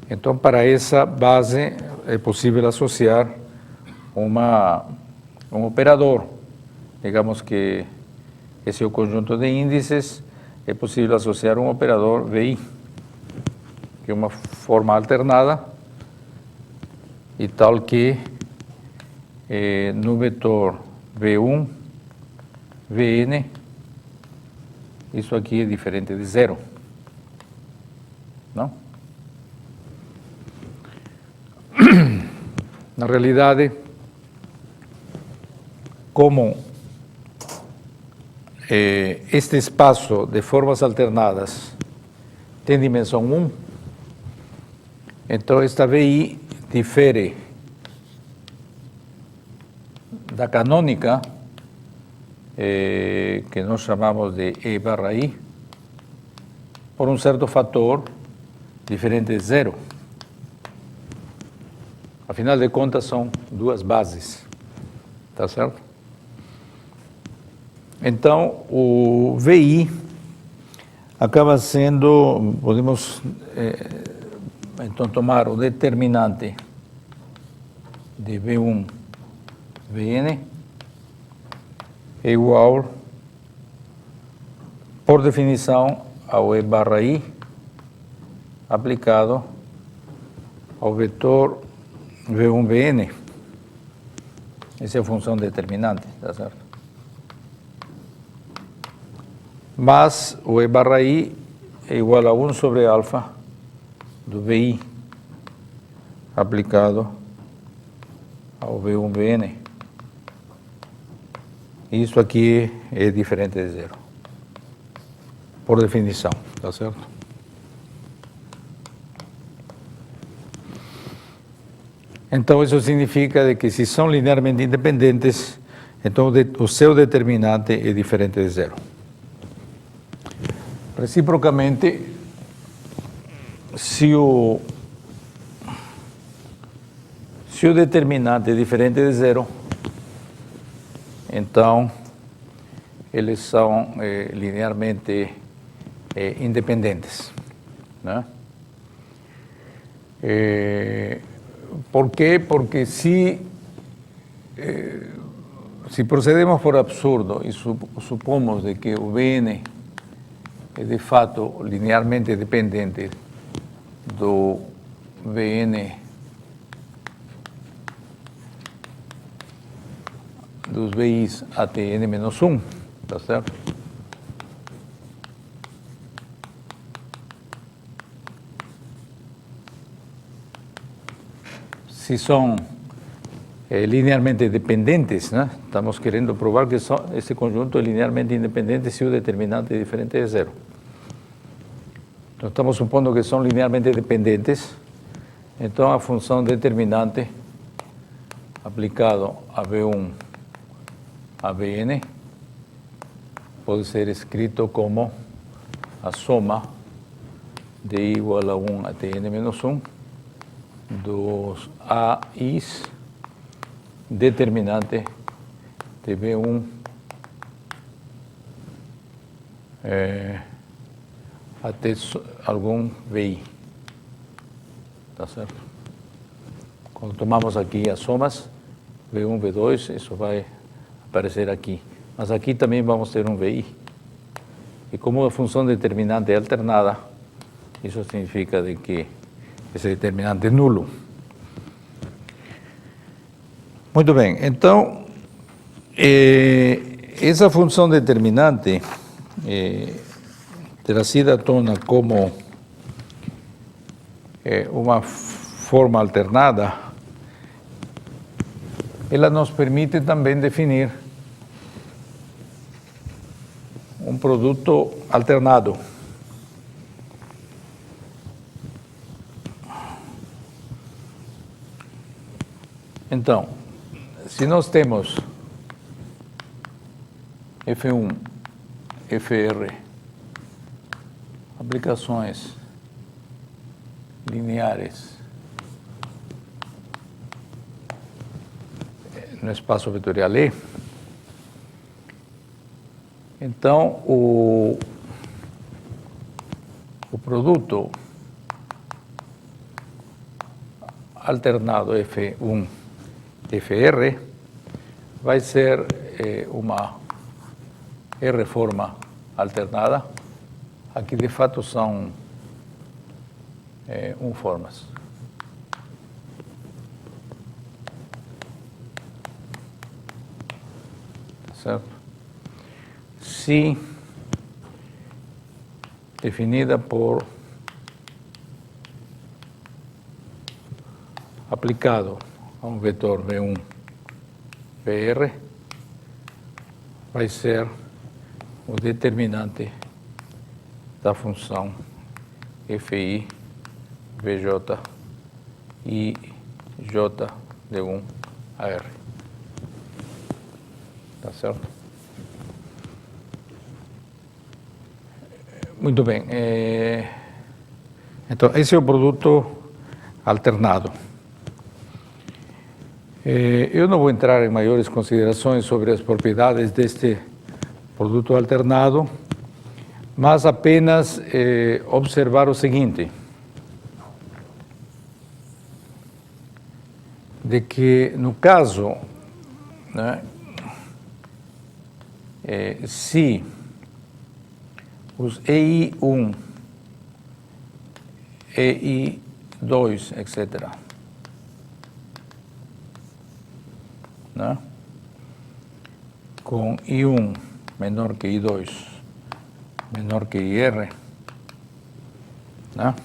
então para essa base é possível associar um operador. Digamos que esse é o conjunto de índices, é possível associar um operador VI, que é uma forma alternada, e tal que no vetor V1, Vn, isso aqui é diferente de zero, não? Na realidade, como este espaço de formas alternadas tem dimensão 1, então esta VI difere da canônica, que nós chamamos de E barra I, por um certo fator diferente de zero. Afinal de contas, são duas bases, tá certo? Então, o VI acaba sendo, podemos então tomar o determinante de V1, Vn é igual, por definição, ao E barra I aplicado ao vetor V1, Vn. Essa é a função determinante, tá certo? Mas o E barra I é igual a 1 sobre alfa do VI aplicado ao V1, Vn. Isso aqui é diferente de zero, por definição, tá certo? Então, isso significa de que se são linearmente independentes, então o seu determinante é diferente de zero. Reciprocamente, se o determinante é diferente de zero, então eles são linearmente independentes, né? ¿Por quê? Porque se procedemos por absurdo e supomos de que o Vn é de fato linearmente dependente do Vn dos VIs até n-1, tá certo? Se são linearmente dependentes, né? Estamos querendo provar que esse conjunto é linearmente independente se o determinante é diferente de zero. Então, estamos supondo que são linearmente dependentes, então a função determinante aplicado a V1 a Vn pode ser escrito como a soma de I igual a 1 até n-1 dos AIs determinante de V1 até algum VI. Tá certo? Quando tomamos aqui as somas, V1, V2, isso vai aparecer aqui. Mas aqui também vamos ter um VI. E como a função determinante é alternada, isso significa de que esse determinante é nulo. Muito bem, então, essa função determinante, trazida à tona como uma forma alternada, ela nos permite também definir um produto alternado. Então, se nós temos F1, FR, aplicações lineares no espaço vetorial E, então o produto alternado F1, FR vai ser uma R-forma alternada. Aqui, de fato, são formas. Certo? Se definida por aplicado a um vetor V1, VR, vai ser o determinante da função FI, VJ e J de 1 a R. Tá certo? Muito bem. Então, esse é o produto alternado. Eu não vou entrar em maiores considerações sobre as propriedades deste produto alternado, mas apenas observar o seguinte, de que no caso, né, se os EI1, EI2, etc., né, com I1 menor que I2, menor que IR, né,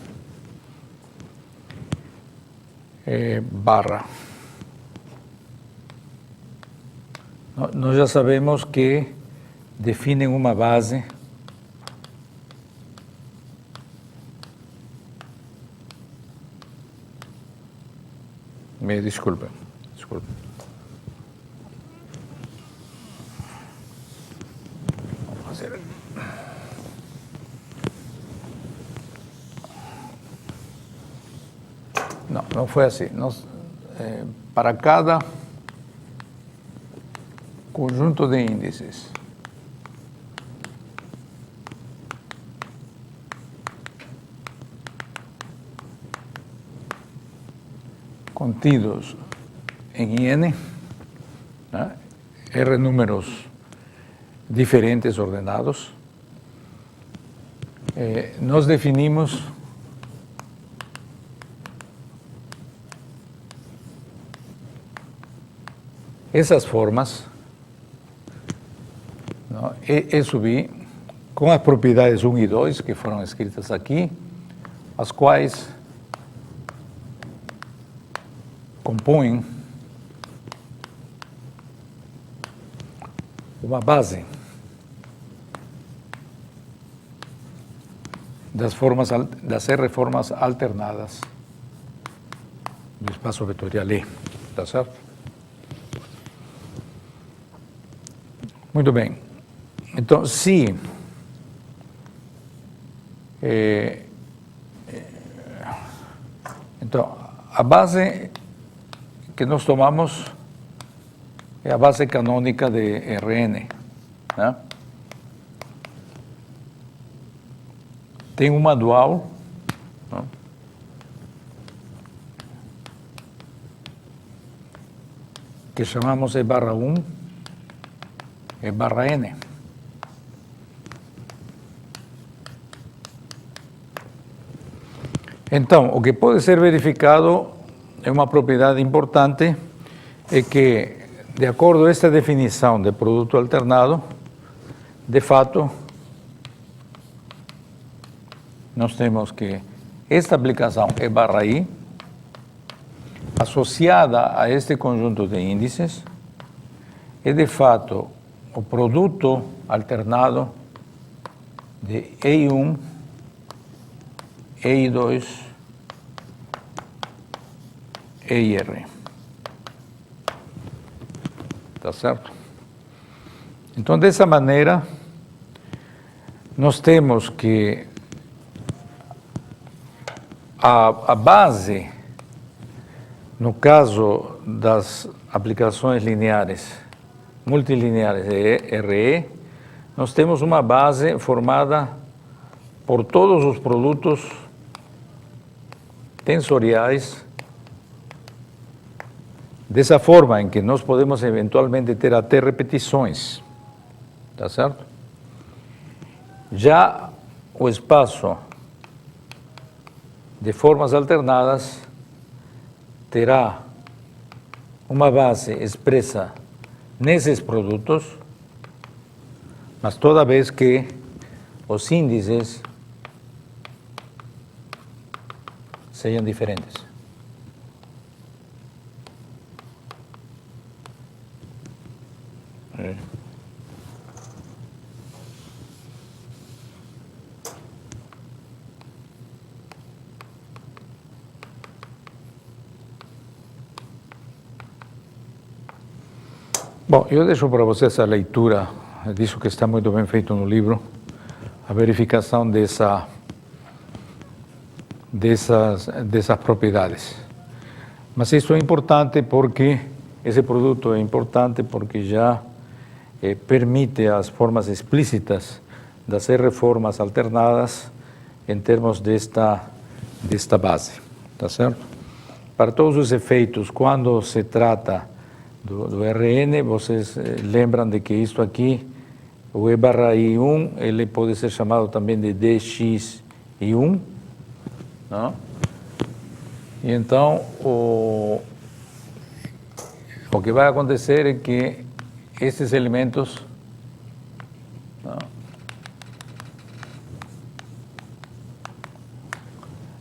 barra. Nós já sabemos que definem uma base me desculpa. Vamos fazer. Não foi assim. Para cada conjunto de índices contidos em N, né, R números diferentes ordenados, nós definimos essas formas, não, E sub I, com as propriedades 1 e 2 que foram escritas aqui, as quais compõem uma base das R formas alternadas do espaço vetorial E, tá certo? Muito bem. Então, se então, a base que nós tomamos é a base canônica de Rn, né? Tem uma dual, né, que chamamos E barra 1, E barra N. Então, o que pode ser verificado é uma propriedade importante, é que, de acordo a esta definição de produto alternado, de fato, nós temos que esta aplicação E barra I, associada a este conjunto de índices, é de fato o produto alternado de EI1, EI2, EIR. Tá certo? Então, dessa maneira, nós temos que a base, no caso das aplicações lineares, multilineares de RE, nós temos uma base formada por todos os produtos tensoriais, dessa forma em que nós podemos eventualmente ter até repetições, tá certo? Já o espaço de formas alternadas terá uma base expressa nesses produtos, mas toda vez que os índices sejam diferentes. Bom, eu deixo para vocês a leitura disso que está muito bem feito no livro, a verificação dessas propriedades. Mas isso é importante porque esse produto é importante porque já permite as formas explícitas das R-formas alternadas em termos desta base, tá certo? Para todos os efeitos, quando se trata do RN, vocês lembram de que isto aqui, o E barra I1, ele pode ser chamado também de DXI1, não? E então, o que vai acontecer é que esses elementos, não,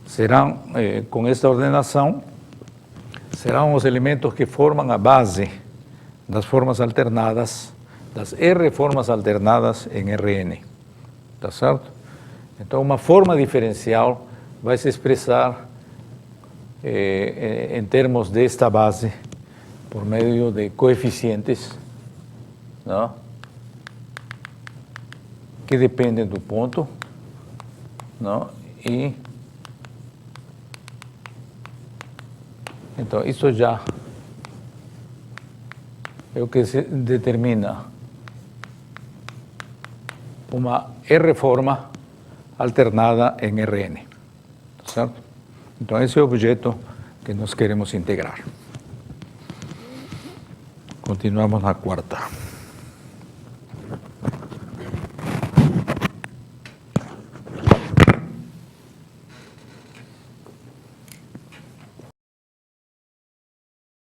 serão, com esta ordenação, serão os elementos que formam a base das formas alternadas, das R-formas alternadas em RN, tá certo? Então, uma forma diferencial vai se expressar em termos desta base por meio de coeficientes, não? Que dependem do ponto, não? E então isso já é o que se determina uma R-forma alternada em RN, certo? Então esse é o objeto que nós queremos integrar. Continuamos na quarta.